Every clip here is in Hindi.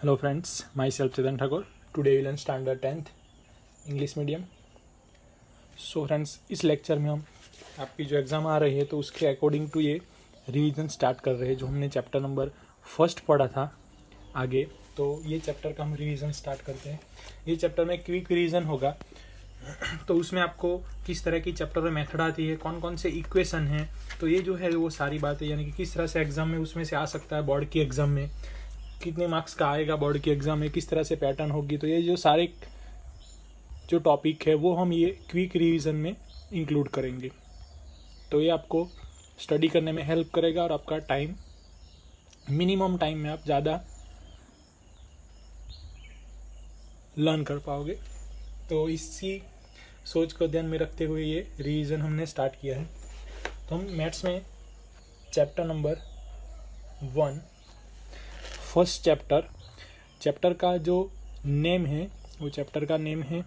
Hello friends, myself Chetan Thakur. Today we learn standard 10th English medium. So friends, इस लेक्चर में हम आपकी जो एग्ज़ाम आ रही है तो उसके अकॉर्डिंग टू ये रिवीजन स्टार्ट कर रहे हैं. जो हमने चैप्टर नंबर फर्स्ट पढ़ा था आगे, तो ये चैप्टर का हम रिवीजन स्टार्ट करते हैं. ये चैप्टर में क्विक रिवीजन होगा. तो उसमें आपको किस तरह की चैप्टर में मेथड आती है, कौन कौन से इक्वेशन हैं, तो ये जो है वो सारी बातें, यानी कि किस तरह से एग्जाम में उसमें से आ सकता है, बोर्ड की एग्जाम में कितने मार्क्स का आएगा, बोर्ड की एग्जाम में किस तरह से पैटर्न होगी, तो ये जो सारे जो टॉपिक है वो हम ये क्विक रिवीजन में इंक्लूड करेंगे. तो ये आपको स्टडी करने में हेल्प करेगा और आपका टाइम मिनिमम टाइम में आप ज़्यादा लर्न कर पाओगे. तो इसी सोच को ध्यान में रखते हुए ये रिवीजन हमने स्टार्ट किया है. तो हम मैथ्स में चैप्टर नंबर 1 फर्स्ट चैप्टर का जो नेम है वो चैप्टर का नेम है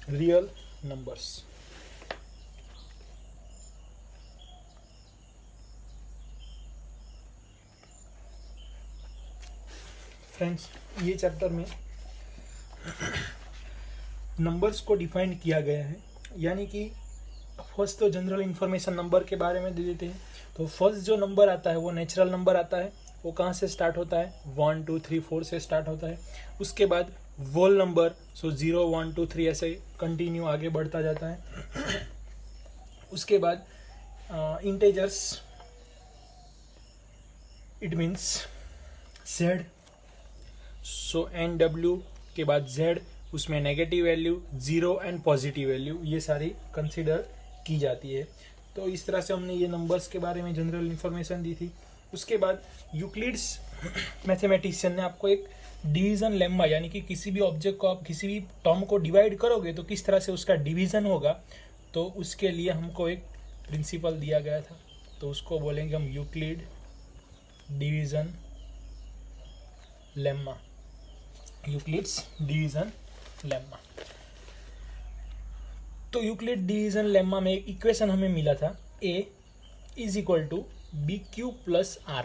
रियल नंबर्स. फ्रेंड्स, ये चैप्टर में नंबर्स को डिफाइन किया गया है. यानी कि फर्स्ट तो जनरल इंफॉर्मेशन नंबर के बारे में दे देते हैं. तो फर्स्ट जो नंबर आता है वो नेचुरल नंबर आता है. वो कहाँ से स्टार्ट होता है? 1 2 3 4 से स्टार्ट होता है. उसके बाद वोल नंबर, सो 0 1 2 3 ऐसे कंटिन्यू आगे बढ़ता जाता है. उसके बाद integers, it means z. So NW के बाद z, उसमें negative value, zero and positive value, ये सारी कंसिडर की जाती है. तो इस तरह से हमने ये नंबर्स के बारे में जनरल इन्फॉर्मेशन दी थी. उसके बाद यूक्लिड्स मैथमेटिशियन ने आपको एक डिवीजन लेम्मा, यानी कि किसी भी ऑब्जेक्ट को आप किसी भी टर्म को डिवाइड करोगे तो किस तरह से उसका डिवीजन होगा, तो उसके लिए हमको एक प्रिंसिपल दिया गया था. तो उसको बोलेंगे हम Euclid division lemma. Euclid's division lemma. तो यूक्लिड डिवीजन लेम्मा में एक इक्वेशन हमें मिला था, a is equal to BQ plus R.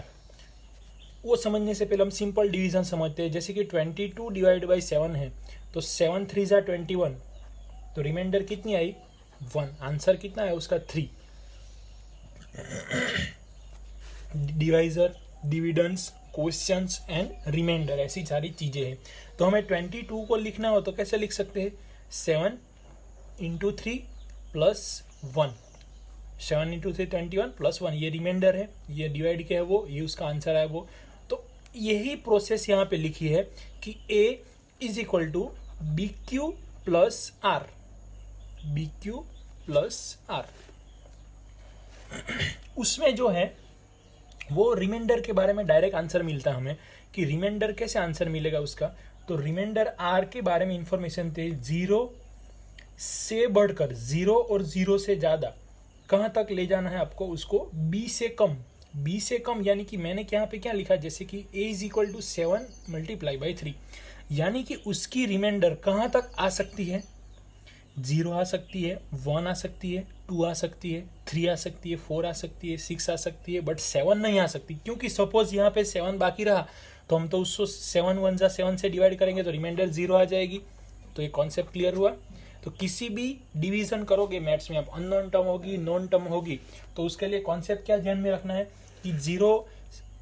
वो समझने से पहले हम सिंपल डिवीजन समझते हैं. जैसे कि 22 डिवाइड बाई 7 है, तो 7 3 ज़ा 21, तो रिमाइंडर कितनी आई? 1. आंसर कितना है उसका? 3. Divisor, dividends, questions and reminder, ऐसी सारी चीज़ें हैं. तो हमें 22 को लिखना हो तो कैसे लिख सकते हैं? 7 इंटू 3 प्लस 1. 7 इंटू 3 21 प्लस 1, ये रिमाइंडर है. ये डिवाइड किया है वो, ये उसका आंसर है वो. तो यही प्रोसेस यहाँ पे लिखी है कि a is equal to BQ plus R. BQ plus R. उसमें जो है वो रिमाइंडर के बारे में डायरेक्ट आंसर मिलता है हमें. कि रिमाइंडर कैसे आंसर मिलेगा उसका? तो रिमाइंडर R के बारे में इंफॉर्मेशन थे 0 से बढ़कर, 0 और 0 से ज़्यादा कहाँ तक ले जाना है आपको उसको? B से कम. B से कम यानी कि मैंने यहाँ पे क्या लिखा, जैसे कि a is equal to 7 multiply by 3, यानी कि उसकी रिमाइंडर कहाँ तक आ सकती है? 0 आ सकती है, 1 आ सकती है, 2 आ सकती है, 3 आ सकती है, 4 आ सकती है, 6 आ सकती है, बट 7 नहीं आ सकती. क्योंकि सपोज यहाँ पे 7 बाकी रहा तो हम तो उसको 7 1 जा 7 से डिवाइड करेंगे तो रिमाइंडर 0 आ जाएगी. तो ये कॉन्सेप्ट क्लियर हुआ. तो किसी भी डिवीजन करोगे मैथ्स में, आप अननोन टर्म होगी, नॉन टर्म होगी, तो उसके लिए कॉन्सेप्ट क्या ध्यान में रखना है कि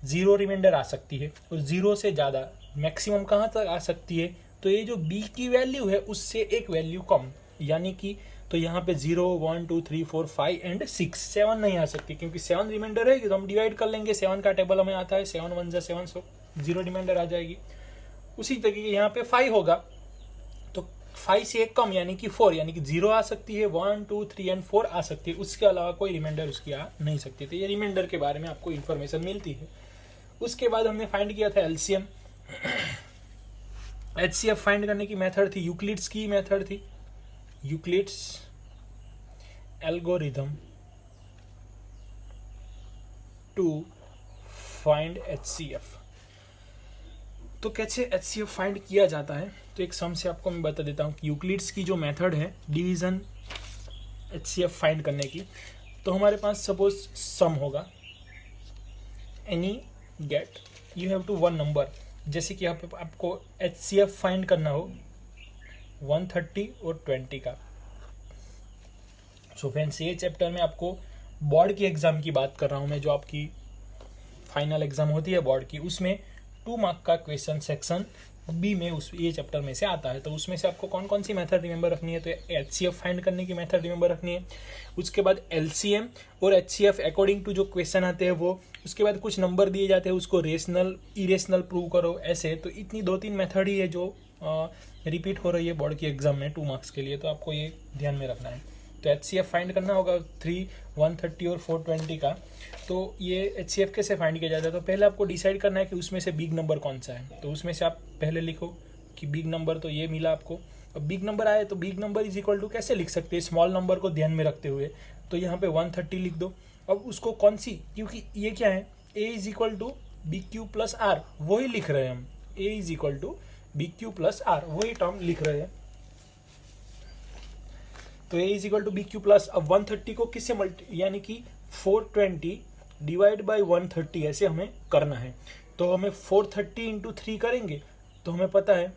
0 रिमाइंडर आ सकती है और 0 से ज़्यादा मैक्सिमम कहाँ तक आ सकती है? तो ये जो b की वैल्यू है उससे एक वैल्यू कम, यानी कि तो यहाँ पे 0 1 2 3 4 5 एंड 6, 7 नहीं आ सकती. क्योंकि 7 रिमाइंडर है तो हम डिवाइड कर लेंगे. 7 का टेबल हमें आता है, 7 1 जा 7, सो 0 रिमाइंडर आ जाएगी. उसी तरीके यहाँ पे 5 होगा तो 5 से एक कम यानी कि 4, यानी कि 0 आ सकती है, 1 2 3 एंड 4 आ सकती है. उसके अलावा कोई रिमाइंडर उसकी आ नहीं सकती. तो ये रिमाइंडर के बारे में आपको इन्फॉर्मेशन मिलती है. उसके बाद हमने फाइंड किया था एलसीएम. HCF फाइंड करने की मेथड थी, यूक्लिड्स की मेथड थी, Euclid's algorithm to find HCF. तो कैसे HCF फाइंड किया जाता है? तो एक सम से आपको मैं बता देता हूँ कि यूक्लिड्स की जो मेथड है डिवीजन HCF फाइंड करने की, तो हमारे पास सपोज सम होगा, any get you have to one number, जैसे कि आपको HCF फाइंड करना हो 130 और 20 का। सो फ्रेंड्स, ये चैप्टर में आपको बोर्ड की एग्ज़ाम की बात कर रहा हूँ मैं, जो आपकी फाइनल एग्ज़ाम होती है बोर्ड की, उसमें 2 मार्क का क्वेश्चन सेक्शन बी में ये चैप्टर में से आता है। तो उसमें से आपको कौन कौन सी मेथड रिमेंबर रखनी है, तो HCF फाइंड करने की मेथड रिमेंबर रखनी है, उसके बाद LCM और HCF अकॉर्डिंग टू जो क्वेश्चन आते हैं वो, उसके बाद कुछ नंबर दिए जाते हैं उसको रेशनल इरेशनल प्रूव करो, ऐसे। तो इतनी 2-3 मेथड ही है जो रिपीट हो रही है बोर्ड की एग्जाम में 2 मार्क्स के लिए, तो आपको ये ध्यान में रखना है। तो HCF फाइंड करना होगा 3, 130 और 420 का। तो ये HCF कैसे फाइंड किया जाता है, तो पहले आपको डिसाइड करना है कि उसमें से बिग नंबर कौन सा है। तो उसमें से आप पहले लिखो कि बिग नंबर, तो ये मिला आपको। अब बिग नंबर आए तो big number is equal to कैसे लिख सकते हैं स्मॉल नंबर को ध्यान में रखते हुए, तो यहाँ पे 130 लिख दो। अब उसको कौन सी, क्योंकि ये क्या है, A is equal to b q plus r, वही लिख रहे हैं हम, A is equal to b q plus r, वही टर्म लिख रहे हैं। तो A is equal to b q plus, अब 130 को किससे यानी कि 420 डिवाइड बाई 130 ऐसे हमें करना है। तो हमें 430 इंटू 3 करेंगे तो हमें पता है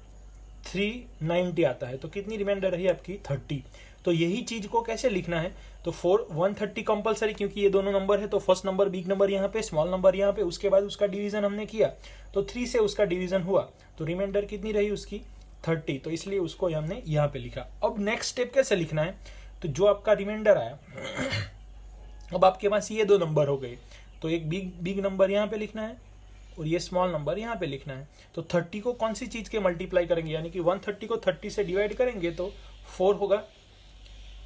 390 आता है। तो कितनी रिमाइंडर रही आपकी 30। तो यही चीज को कैसे लिखना है, तो 130 कंपलसरी, क्योंकि ये दोनों नंबर है, तो फर्स्ट नंबर बिग नंबर यहाँ पे, स्मॉल नंबर यहाँ पे, उसके बाद उसका डिवीजन हमने किया तो 3 से उसका डिवीजन हुआ, तो रिमाइंडर कितनी रही उसकी 30। तो इसलिए उसको हमने यहाँ पे लिखा। अब नेक्स्ट स्टेप कैसे लिखना है, तो जो आपका रिमाइंडर आया अब आपके पास ये 2 नंबर हो गए, तो एक बिग नंबर यहाँ पे लिखना है और ये स्मॉल नंबर यहाँ पे लिखना है। तो 30 को कौन सी चीज के मल्टीप्लाई करेंगे, यानी कि 130 को 30 से डिवाइड करेंगे तो 4 होगा,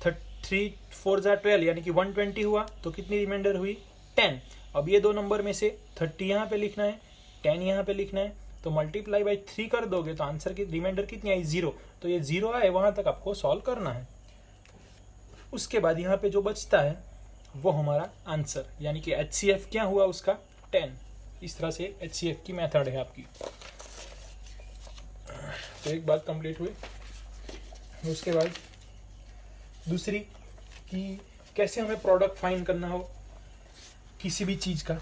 3 4 जा 12, यानी कि 120 हुआ। तो कितनी रिमाइंडर हुई 10। अब ये 2 नंबर में से 30 यहाँ पे लिखना है, 10 यहाँ पे लिखना है, तो मल्टीप्लाई बाई 3 कर दोगे तो आंसर की रिमाइंडर कितनी आई 0। तो ये 0 आए वहां तक आपको सॉल्व करना है। उसके बाद यहाँ पे जो बचता है वो हमारा आंसर, यानी कि HCF क्या हुआ उसका 10। इस तरह से HCF की मेथड है आपकी। तो एक बात कंप्लीट हुई। उसके बाद दूसरी कि कैसे हमें प्रोडक्ट फाइंड करना हो किसी भी चीज का,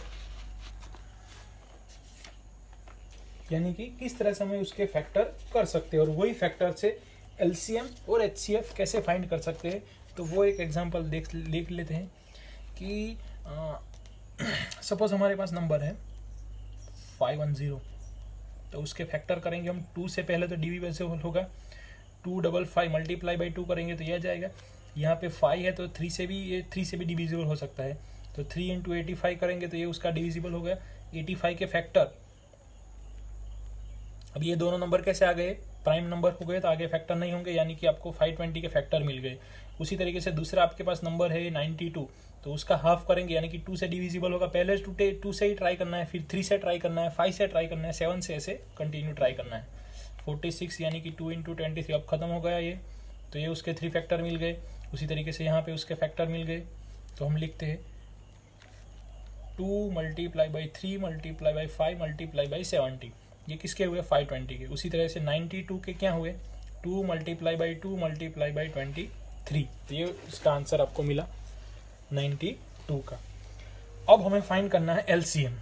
यानी कि किस तरह से हमें उसके फैक्टर कर सकते हैं, और वही फैक्टर से LCM और HCF कैसे फाइंड कर सकते हैं। तो वो एक एग्जांपल देख लेते हैं कि सपोज हमारे पास नंबर है 510, तो उसके फैक्टर करेंगे हम 2 से, पहले तो डिविजिबल होगा, 255 मल्टीप्लाई बाई 2 करेंगे तो यह जाएगा। यहाँ पे 5 है तो 3 से भी, ये 3 से भी डिविजिबल हो सकता है, तो 3 इंटू 85 करेंगे तो ये उसका डिविजिबल हो गया 85 के फैक्टर। अब ये दोनों नंबर कैसे आ गए, प्राइम नंबर हो गए तो आगे फैक्टर नहीं होंगे, यानी कि आपको 520 के फैक्टर मिल गए। उसी तरीके से दूसरा आपके पास नंबर है 92, तो उसका हाफ करेंगे, यानी कि 2 से डिविजिबल होगा। पहले 2 से ही ट्राई करना है, फिर 3 से ट्राई करना है, 5 से ट्राई करना है, 7 से ऐसे कंटिन्यू ट्राई करना है। 46 यानी कि 2 इंटू 23, अब खत्म हो गया ये, तो ये उसके 3 फैक्टर मिल गए। उसी तरीके से यहाँ पे उसके फैक्टर मिल गए, तो हम लिखते हैं 2 multiply by 3 multiply by 5 multiply by 70, ये किसके हुए 520 के। उसी तरह से 92 के क्या हुए 2 मल्टीप्लाई बाई 2 मल्टीप्लाई बाई 23, तो ये इसका आंसर आपको मिला 92 का। अब हमें फाइंड करना है LCM,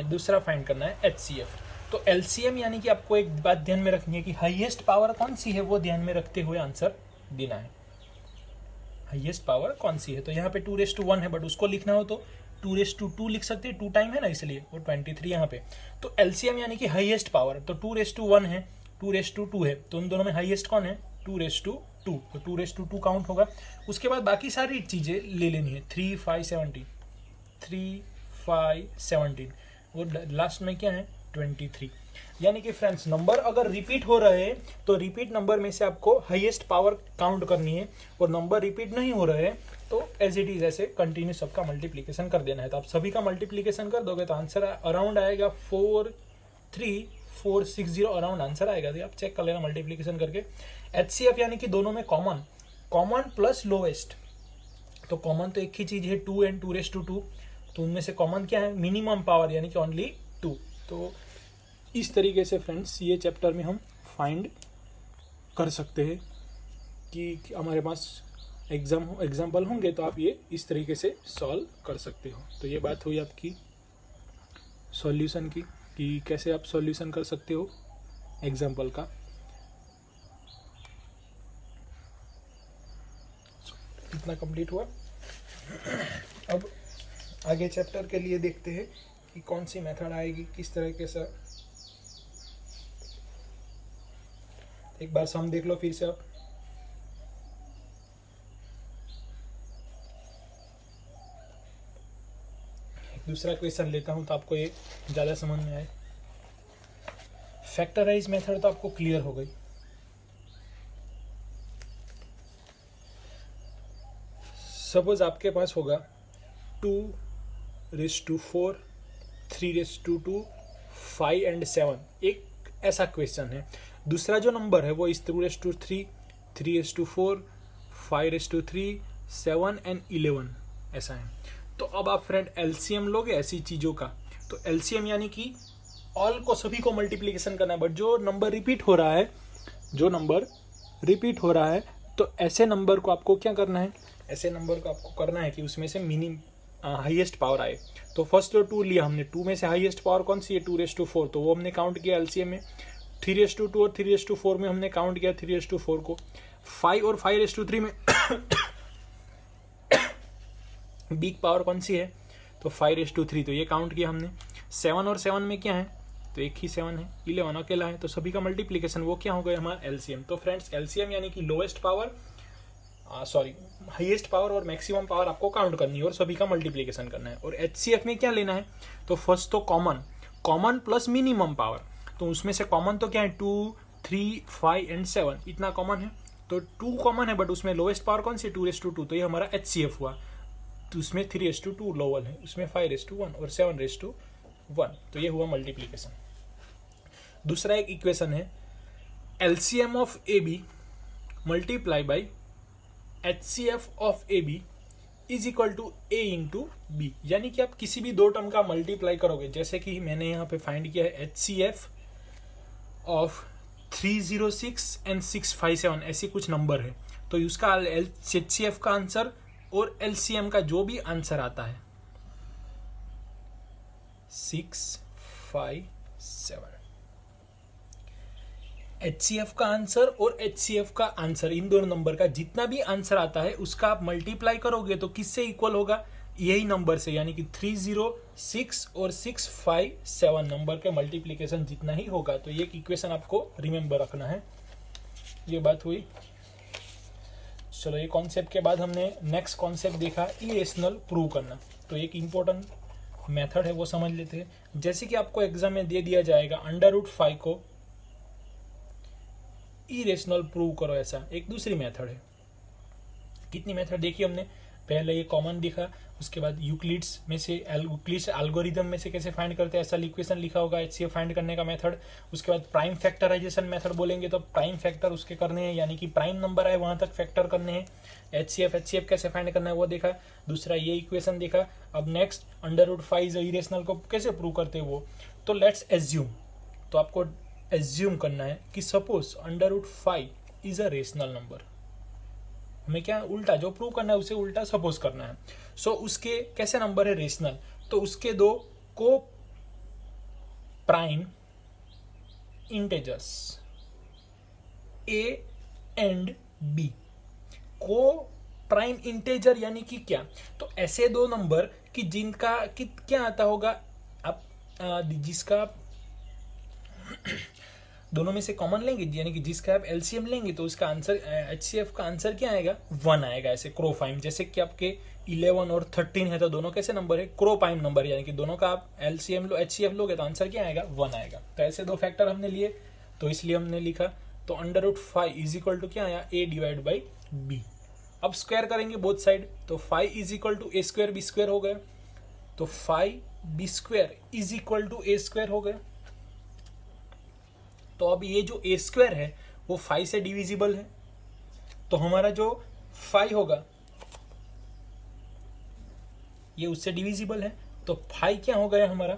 दूसरा फाइंड करना है HCF। तो LCM यानी कि आपको एक बात ध्यान में रखनी है कि हाईएस्ट पावर कौन सी है वो ध्यान में रखते हुए आंसर देना है। हाईएस्ट पावर कौन सी है, तो यहाँ पे 2:1 है, बट उसको लिखना हो तो 2:2 लिख सकते हैं, 2 टाइम है ना इसलिए, और 23 यहाँ पे। तो LCM यानी कि हाईएस्ट पावर, तो 2:1 है, 2:2 है, तो उन दोनों में हाईएस्ट कौन है 2:2, तो 2:2 काउंट होगा। उसके बाद बाकी सारी चीजें ले लेनी है, 3 5 17, 3 5 17, और लास्ट में क्या है 23। यानी कि फ्रेंड्स नंबर अगर रिपीट हो रहे हैं तो रिपीट नंबर में से आपको हाईएस्ट पावर काउंट करनी है, और नंबर रिपीट नहीं हो रहे हैं तो एज इट इज ऐसे कंटिन्यू सबका मल्टीप्लीकेशन कर देना है। तो आप सभी का मल्टीप्लीकेशन कर दोगे तो आंसर अराउंड आएगा 43460 अराउंड आंसर आएगा। तो आप चेक कर लेना मल्टीप्लीकेशन करके। HCF यानी कि दोनों में कॉमन प्लस लोवेस्ट, तो कॉमन तो एक ही चीज है 2 एंड 2:2, तो उनमें से कॉमन क्या है मिनिमम पावर, यानी कि ओनली 2। तो इस तरीके से फ्रेंड्स ये चैप्टर में हम फाइंड कर सकते हैं कि हमारे पास एग्जाम्पल होंगे तो आप ये इस तरीके से सॉल्व कर सकते हो। तो ये बात हुई आपकी सॉल्यूशन की। कि कैसे आप सॉल्यूशन कर सकते हो एग्जाम्पल का। इतना कंप्लीट हुआ। अब आगे चैप्टर के लिए देखते हैं कि कौन सी मेथड आएगी, किस तरह के सर। एक बार सम देख लो फिर से आप। एक दूसरा क्वेश्चन लेता हूं तो आपको ये ज़्यादा समझ में आए। फैक्टराइज मेथड तो आपको क्लियर हो गई। सपोज आपके पास होगा 2⁴, 3⁵2, 5 एंड 7, एक ऐसा क्वेश्चन है। दूसरा जो नंबर है वो इस 2⁵3, 3⁴, 5⁵3, 7 एंड 11 ऐसा है। तो अब आप फ्रेंड एलसीएम लोगे ऐसी चीज़ों का, तो एलसीएम यानी कि ऑल को, सभी को मल्टीप्लिकेशन करना है। बट जो नंबर रिपीट हो रहा है, तो ऐसे नंबर को आपको क्या करना है, ऐसे नंबर को आपको करना है कि उसमें से हाईएस्ट पावर आए। तो फर्स्ट जो 2 लिया हमने, 2 में से हाईएस्ट पावर कौन सी है, 2⁴, तो वो हमने काउंट किया एलसीएम में। 3⁵2 और 3⁴ में हमने काउंट किया 3⁴ को। 5 और 5⁵3 में बिग पावर कौन सी है, तो 5⁵3, तो ये काउंट किया हमने। 7 और 7 में क्या है, तो एक ही 7 है। 11 अकेला है, तो सभी का मल्टीप्लिकेशन वो क्या हो गया हमारा एलसीएम। तो फ्रेंड्स एलसीएम यानी कि लोएस्ट पावर, हाईएस्ट पावर और मैक्सिमम पावर आपको काउंट करनी है और सभी का मल्टीप्लिकेशन करना है। और एचसीएफ में क्या लेना है, तो फर्स्ट तो कॉमन प्लस मिनिमम पावर। तो उसमें से कॉमन तो क्या है, 2, 3, 5 एंड 7, इतना कॉमन है। तो 2 कॉमन है, बट उसमें लोएस्ट पावर कौन सी, 2⁵2, तो ये हमारा एचसीएफ हुआ। तो उसमें 3⁵2 लोअर है, उसमें 5⁵1 और 7⁵1, तो ये हुआ मल्टीप्लिकेशन। दूसरा एक इक्वेशन है, LCM of a b multiply by HCF of a b is equal to a into b. यानी कि आप किसी भी दो टर्म का मल्टीप्लाई करोगे, जैसे कि मैंने यहाँ पे फाइंड किया है HCF ऑफ 306 एंड 657, ऐसी कुछ नंबर है। तो उसका HCF का आंसर और LCM का जो भी आंसर आता है 657, HCF का आंसर और HCF का आंसर, इन दोनों नंबर का जितना भी आंसर आता है उसका आप मल्टीप्लाई करोगे तो किससे इक्वल होगा, यही नंबर से। यानी कि 306 और 657 नंबर के मल्टीप्लिकेशन जितना ही होगा। तो ये इक्वेशन आपको रिमेंबर रखना है। ये बात हुई। चलो, ये कॉन्सेप्ट के बाद हमने नेक्स्ट कॉन्सेप्ट देखा, इरेशनल प्रूव करना। तो एक इंपॉर्टेंट मेथड है, वो समझ लेते हैं। जैसे कि आपको एग्जाम में दे दिया जाएगा √5 को इरेशनल प्रूव करो, ऐसा एक दूसरी मेथड है। कितनी मेथड देखी हमने, पहले ये कॉमन दिखा, उसके बाद यूक्लिड्स में से यूक्लिड्स एल्गोरिदम में से कैसे फाइंड करते हैं, ऐसा इक्वेशन लिखा होगा, एचसीएफ फाइंड करने का मेथड। उसके बाद प्राइम फैक्टराइजेशन मेथड बोलेंगे, तो प्राइम फैक्टर उसके करने हैं, यानी कि प्राइम नंबर आए वहां तक फैक्टर करने हैं। एचसीएफ कैसे फाइंड करना है वो देखा। दूसरा ये इक्वेशन देखा। अब नेक्स्ट √5 इरेशनल को कैसे प्रूव करते हैं वो। तो लेट्स एज्यूम, तो आपको एज्यूम करना है कि suppose √5 is a rational number. हमें क्या उल्टा जो प्रूव करना है उसे उल्टा सपोज करना है। सो उसके कैसे नंबर है रेशनल, तो उसके दो coprime integers a and b. Coprime integer यानी कि क्या, तो ऐसे दो नंबर कि जिनका क्या आता होगा, आप जिसका दोनों में से कॉमन लेंगे, यानी कि जिसका आप एलसीएम लेंगे तो उसका आंसर एचसीएफ का आंसर क्या आएगा, 1 आएगा। ऐसे क्रोपाइम, जैसे कि आपके 11 और 13 है, तो दोनों कैसे नंबर है, क्रोपाइम नंबर, यानी कि दोनों का आप एलसीएम लो एचसीएफ लोगे तो आंसर क्या आएगा, 1 आएगा। तो ऐसे दो फैक्टर हमने लिए, तो इसलिए हमने लिखा। तो √5 इज इक्वल टू क्या आया, a डिवाइड बाई b। अब स्क्वायर करेंगे बोथ साइड, तो 5 is equal to a square b square हो गया। तो 5b square is equal to a square हो गया। तो अब ये जो a स्क्वायर है वो 5 से डिविजिबल है, तो हमारा जो 5 होगा ये उससे डिविजिबल है, तो 5 क्या हो गया हमारा।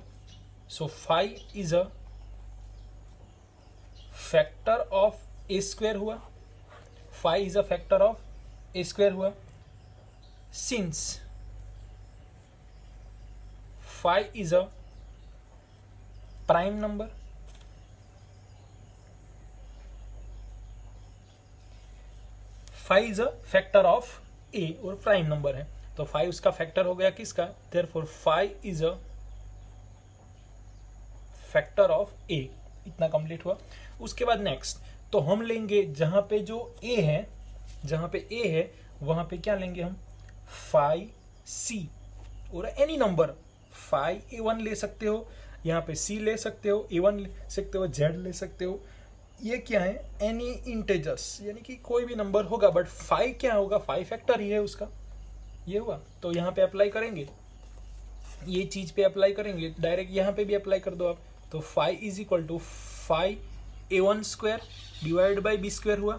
So 5 is a factor of a square हुआ, 5 is a factor of a square हुआ। Since 5 is a prime number, five is a factor of a और प्राइम नंबर है, तो फाइव उसका फैक्टर हो गया किसका, therefore five is a factor of a. इतना कंप्लीट हुआ। उसके बाद नेक्स्ट तो हम लेंगे जहां पे जो ए है, जहां पे ए है वहां पे क्या लेंगे हम, फाइव सी और एनी नंबर, फाइव ए1 ले सकते हो, यहाँ पे सी ले सकते हो, ए1 ले सकते हो, जेड ले सकते हो। ये क्या है, एनी इंटेजर्स, यानी कि कोई भी नंबर होगा, बट फाइव क्या होगा, फाइव फैक्टर ही है उसका, ये हुआ। तो यहाँ पे अप्लाई करेंगे, ये चीज पे अप्लाई करेंगे, डायरेक्ट यहाँ पे भी अप्लाई कर दो आप। तो five is equal to five ए1 square divide by b square हुआ,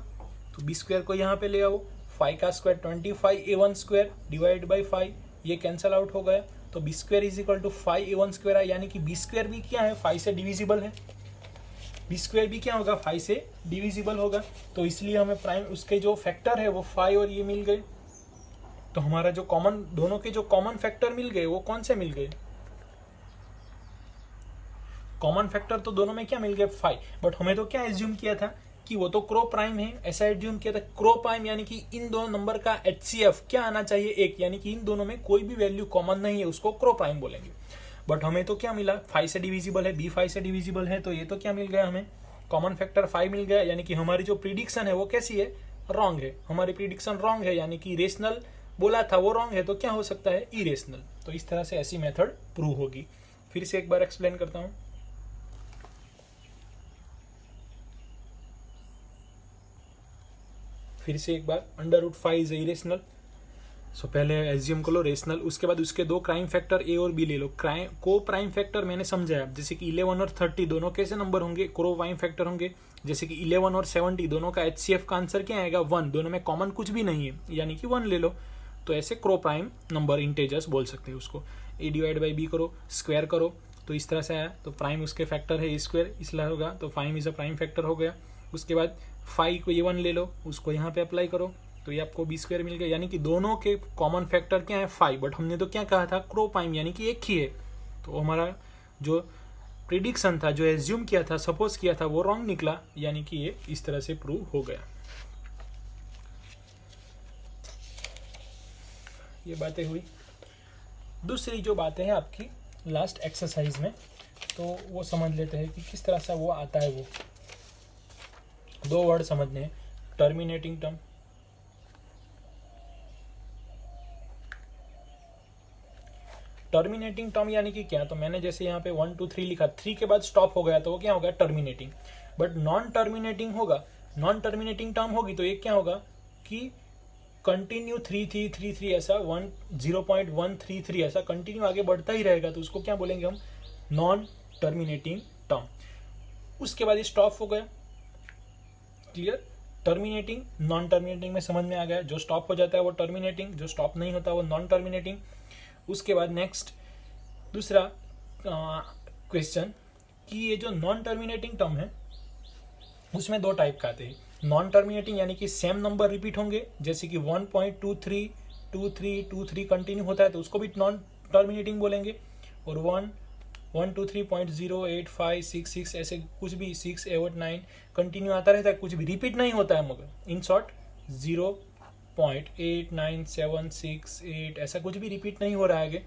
तो बी स्क्वायर को यहाँ पे ले आओ, फाइव का स्क्वायर 25 ए1 स्क्वायर डिवाइड बाई फाइव, ये कैंसल आउट हो गया, तो b square is equal to 5 ए1 स्क्वायर है, यानी कि बी स्क्वायर भी क्या है, 5 से डिविजिबल है, बी स्क्वायर भी क्या होगा, 5 से डिविजिबल होगा। तो इसलिए हमें प्राइम उसके जो फैक्टर है वो 5 और ये मिल गए। तो हमारा जो कॉमन, दोनों के जो कॉमन फैक्टर मिल गए वो कौन से मिल गए, कॉमन फैक्टर तो दोनों में क्या मिल गए, 5। बट हमें तो क्या एज्यूम किया था कि वो तो क्रो प्राइम है, ऐसा एज्यूम किया था क्रो प्राइम, यानी कि इन दोनों नंबर का HCF क्या आना चाहिए, एक, यानी कि इन दोनों में कोई भी वैल्यू कॉमन नहीं है, उसको क्रो प्राइम बोलेंगे। बट हमें तो क्या मिला, 5 से डिविजिबल है, बी 5 से डिविजिबल है, तो ये तो क्या मिल गया हमें, कॉमन फैक्टर 5 मिल गया, यानी कि हमारी जो प्रिडिक्शन है वो कैसी है, रॉन्ग है, हमारी प्रिडिक्शन रॉन्ग है, यानी कि रेशनल बोला था वो रॉन्ग है, तो क्या हो सकता है, इरेशनल। तो इस तरह से ऐसी मेथड प्रूव होगी। फिर से एक बार एक्सप्लेन करता हूं। फिर से एक बार, √5 इज इरेशनल, सो पहले एज्यूम कर लो रेशनल, उसके बाद उसके दो क्राइम फैक्टर ए और बी ले लो। को प्राइम फैक्टर मैंने समझाया, जैसे कि 11 और 30 दोनों कैसे नंबर होंगे, क्रो प्राइम फैक्टर होंगे, जैसे कि 11 और 70 दोनों का HCF का आंसर क्या आएगा, 1, दोनों में कॉमन कुछ भी नहीं है, यानी कि 1 ले लो। तो ऐसे क्रो प्राइम नंबर इंटेजर्स बोल सकते हैं उसको। ए डिवाइड बाई बी करो, स्क्वायर करो, तो इस तरह से आया, तो प्राइम उसके फैक्टर है ए स्क्वायर, इसलिए होगा, तो 5 इज अ प्राइम फैक्टर हो गया। उसके बाद 5 को A1 ले लो, उसको यहाँ पे अप्लाई करो, तो ये आपको बी स्क्वायर मिल गया, यानी कि दोनों के कॉमन फैक्टर क्या है, 5, बट हमने तो क्या कहा था, क्रो प्राइम, यानी कि एक ही है। तो हमारा जो प्रिडिक्शन था, जो एज्यूम किया था, सपोज किया था, वो रॉन्ग निकला, यानी कि ये इस तरह से प्रूव हो गया। ये बातें हुई। दूसरी जो बातें हैं आपकी लास्ट एक्सरसाइज में, तो वो समझ लेते हैं कि किस तरह से वो आता है। वो दो वर्ड समझने हैं, टर्मिनेटिंग टर्म, टर्मिनेटिंग टर्म यानी कि क्या, तो मैंने जैसे यहाँ पे 1 2 3 लिखा, 3 के बाद स्टॉप हो गया तो वो क्या होगा, टर्मिनेटिंग। बट नॉन टर्मिनेटिंग होगा, नॉन टर्मिनेटिंग टर्म होगी तो ये क्या होगा कि कंटिन्यू 3 ऐसा 0.133 ऐसा कंटिन्यू आगे बढ़ता ही रहेगा, तो उसको क्या बोलेंगे हम, नॉन टर्मिनेटिंग टर्म। उसके बाद ये स्टॉप हो गया, क्लियर। टर्मिनेटिंग नॉन टर्मिनेटिंग में समझ में आ गया, जो स्टॉप हो जाता है वो टर्मिनेटिंग, जो स्टॉप नहीं होता वो नॉन टर्मिनेटिंग। उसके बाद नेक्स्ट दूसरा क्वेश्चन कि ये जो नॉन टर्मिनेटिंग टर्म है उसमें दो टाइप का आते हैं। नॉन टर्मिनेटिंग यानी कि सेम नंबर रिपीट होंगे, जैसे कि 1.232323 कंटिन्यू होता है तो उसको भी नॉन टर्मिनेटिंग बोलेंगे, और 123.08566 ऐसे कुछ भी 6 8 9 कंटिन्यू आता रहता है, कुछ भी रिपीट नहीं होता है, मगर इन शॉर्ट 0.8976 ऐसा कुछ भी रिपीट नहीं हो रहा है,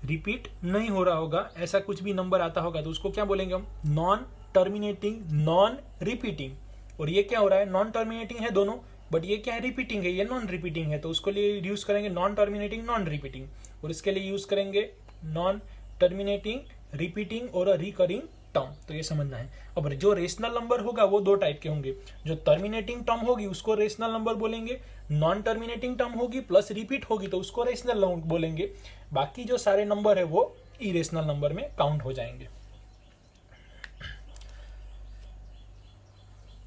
रिपीट नहीं हो रहा होगा, ऐसा कुछ भी नंबर आता होगा तो उसको क्या बोलेंगे हम, नॉन टर्मिनेटिंग नॉन रिपीटिंग। और ये क्या हो रहा है, नॉन टर्मिनेटिंग है दोनों, बट ये क्या है, रिपीटिंग है, ये नॉन रिपीटिंग है, तो उसके लिए यूज करेंगे नॉन टर्मिनेटिंग नॉन रिपीटिंग, और इसके लिए यूज करेंगे नॉन टर्मिनेटिंग रिपीटिंग और रिकरिंग टर्म। तो ये समझना है। अब जो रेशनल नंबर होगा वो दो टाइप के होंगे, जो टर्मिनेटिंग टर्म होगी उसको रेशनल नंबर बोलेंगे, नॉन टर्मिनेटिंग टर्म होगी प्लस रिपीट होगी तो उसको रेशनल नंबर बोलेंगे, बाकी जो सारे नंबर है वो इरेशनल नंबर में काउंट हो जाएंगे।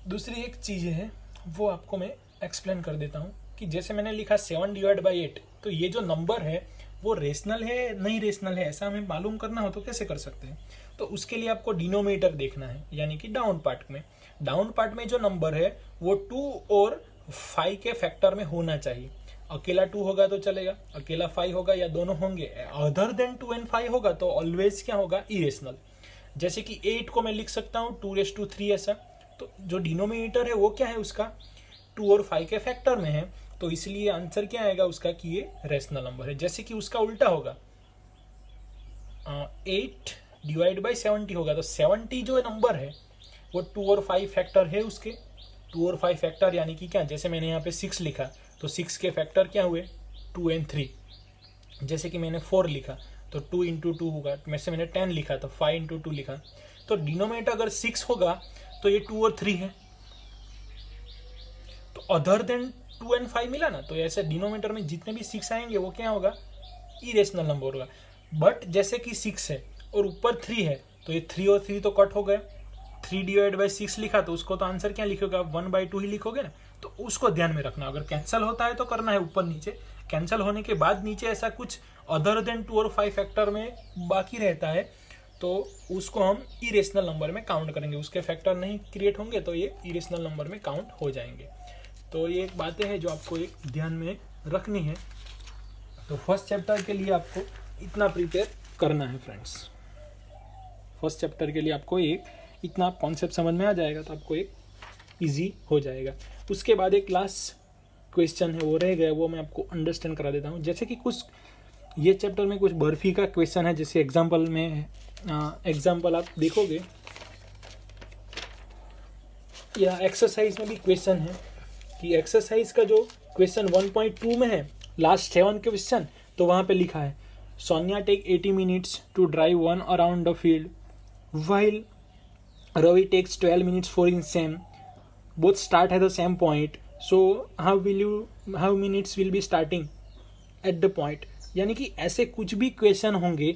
दूसरी एक चीज है वो आपको मैं एक्सप्लेन कर देता हूँ कि जैसे मैंने लिखा 7 डिवाइड बाई 8, तो ये जो नंबर है वो रेशनल है नहीं रेशनल है ऐसा हमें मालूम करना हो तो कैसे कर सकते हैं। तो उसके लिए आपको डिनोमिनेटर देखना है, यानी कि डाउन पार्ट में, डाउन पार्ट में जो नंबर है वो 2 और 5 के फैक्टर में होना चाहिए। अकेला 2 होगा तो चलेगा, अकेला 5 होगा या दोनों होंगे, अदर देन 2 and 5 होगा तो ऑलवेज क्या होगा, इरेशनल। जैसे कि 8 को मैं लिख सकता हूँ 2�3 ऐसा। तो जो डिनोमिनेटर है वो क्या है उसका, 2 और 5 के फैक्टर में है, तो इसलिए आंसर क्या आएगा उसका कि ये रेशनल नंबर है। जैसे कि उसका उल्टा होगा, 8 डिवाइड बाई 70 होगा, तो 70 जो नंबर है वो 2 और 5 फैक्टर है उसके। 2 और 5 फैक्टर यानी कि क्या, जैसे मैंने यहाँ पे 6 लिखा तो 6 के फैक्टर क्या हुए 2 और 3। जैसे कि मैंने 4 लिखा तो 2 इंटू 2 होगा, वैसे मैंने 10 लिखा तो 5 इंटू 2 लिखा। तो डिनोमिनेटर अगर 6 होगा तो ये 2 और 3 है, तो अदर देन 2 और 5 मिला ना, तो ऐसे डिनोमिनेटर में जितने भी 6 आएंगे वो क्या होगा, इरेशनल नंबर होगा। बट जैसे कि 6 है और ऊपर 3 है तो ये 3 और 3 तो कट हो गए। 3 डिवाइड बाई 6 लिखा तो उसको तो आंसर क्या लिखोगे आप, 1/2 ही लिखोगे ना। तो उसको ध्यान में रखना, अगर कैंसिल होता है तो करना है ऊपर नीचे, कैंसिल होने के बाद नीचे ऐसा कुछ अदर देन 2 और 5 फैक्टर में बाकी रहता है तो उसको हम इरेशनल नंबर में काउंट करेंगे, उसके फैक्टर नहीं क्रिएट होंगे तो ये इरेशनल नंबर में काउंट हो जाएंगे। तो ये एक बातें हैं जो आपको एक ध्यान में रखनी है। तो फर्स्ट चैप्टर के लिए आपको इतना प्रिपेयर करना है फ्रेंड्स। फर्स्ट चैप्टर के लिए आपको एक इतना कॉन्सेप्ट समझ में आ जाएगा तो आपको एक इजी हो जाएगा। उसके बाद एक लास्ट क्वेश्चन है वो रह गया, वो मैं आपको अंडरस्टैंड करा देता हूँ। जैसे कि कुछ ये चैप्टर में कुछ बर्फी का क्वेश्चन है, जैसे एग्जाम्पल में एग्जाम्पल आप देखोगे या एक्सरसाइज में भी क्वेश्चन है कि एक्सरसाइज का जो क्वेश्चन 1.2 में है लास्ट 7 क्वेश्चन, तो वहाँ पे लिखा है Sonia take 80 minutes to drive 1 around the field while Ravi takes 12 minutes for in same, both start at the same point, so how minutes will be starting at the point. यानी कि ऐसे कुछ भी क्वेश्चन होंगे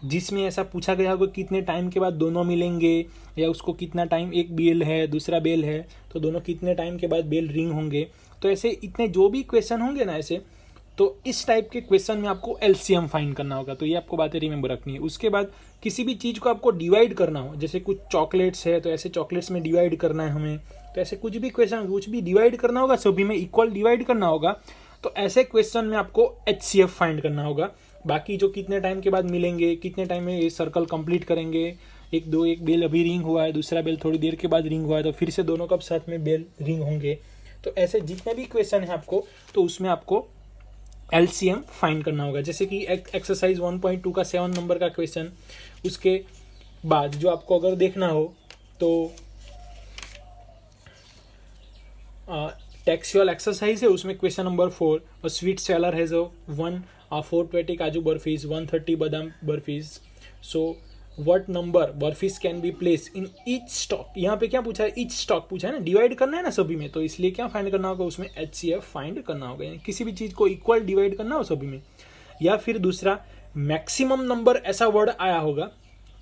जिसमें ऐसा पूछा गया होगा कितने टाइम के बाद दोनों मिलेंगे, या उसको कितना टाइम, एक बेल है दूसरा बेल है तो दोनों कितने टाइम के बाद बेल रिंग होंगे। तो ऐसे इतने जो भी क्वेश्चन होंगे ना ऐसे, तो इस टाइप के क्वेश्चन में आपको एलसीएम फाइंड करना होगा। तो ये आपको बातें रिमेंबर रखनी है। उसके बाद किसी भी चीज़ को आपको डिवाइड करना हो, जैसे कुछ चॉकलेट्स है तो ऐसे चॉकलेट्स में डिवाइड करना है हमें, तो ऐसे कुछ भी क्वेश्चन कुछ भी डिवाइड करना होगा, सभी में इक्वल डिवाइड करना होगा, तो ऐसे क्वेश्चन में आपको एचसीएफ फाइंड करना होगा। बाकी जो कितने टाइम के बाद मिलेंगे, कितने टाइम में ये सर्कल कंप्लीट करेंगे, एक बेल अभी रिंग हुआ है, दूसरा बेल थोड़ी देर के बाद रिंग हुआ है, तो फिर से दोनों कब साथ में बेल रिंग होंगे। तो ऐसे जितने भी क्वेश्चन है आपको, तो उसमें आपको एलसीएम फाइंड करना होगा। जैसे कि एक्सरसाइज 1.2 का 7 नंबर का क्वेश्चन, उसके बाद जो आपको अगर देखना हो तो टेक्सुअल एक्सरसाइज है, उसमें question number 4, a sweet seller has a 420 kaju barfis, 130 badam barfis, so what number barfis can be place in each stock. यहाँ पे क्या पूछा है, ईच स्टॉक पूछा है ना, डिवाइड करना है ना सभी में, तो इसलिए क्या फाइंड करना होगा उसमें एचसीएफ फाइंड करना होगा, यानी किसी भी चीज को इक्वल डिवाइड करना हो सभी में। या फिर दूसरा, मैक्सिमम नंबर ऐसा वर्ड आया होगा,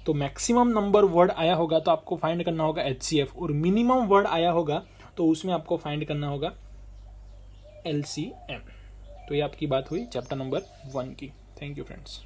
तो मैक्सिमम नंबर वर्ड आया होगा तो आपको फाइंड करना होगा एचसीएफ, और मिनिमम वर्ड आया होगा तो उसमें आपको फाइंड करना होगा एलसीएम। तो ये आपकी बात हुई चैप्टर नंबर 1 की। Thank you friends.